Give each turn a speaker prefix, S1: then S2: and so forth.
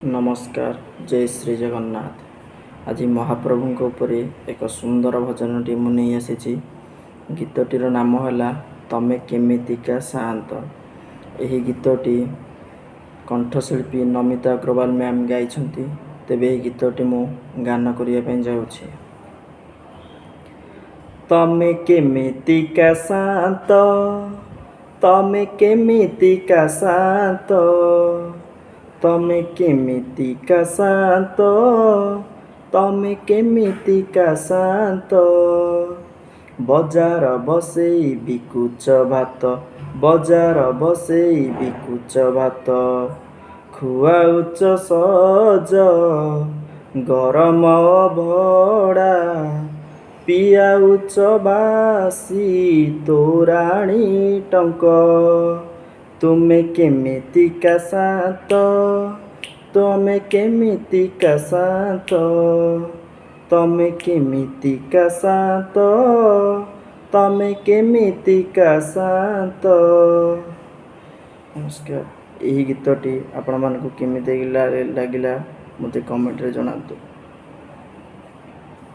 S1: नमस्कार जय श्री जगन्नाथ। आज महाप्रभु उपरे एक सुंदर भजनटी मु नहीं आसी। गीतटीर नाम है तमे केमितिका शांत। यही गीतटी कंठशिल्पी नमिता अग्रवाल मैम गाई। तेबे यही गीतटी मु गान करने जाऊँगी। तमे केमितिका शांत, तमे केमितिका शांत, तमे केमितिका शांत, तमे केमितिका शांत। बजार बसेई बिकुच भात, बजार बसेई बिकुच भात, खुआउच सज गरम भड़ा, पियाउच बासी तोराणी टंक। तुमे केमितिका शांत, तमे केमितिका शांत, तमे केमितिका शांत, तमे केमितिका शांत। नमस्कार। यही गीतटी आपण मानकु केमिति लागिला मते कमेंट रे जणातु।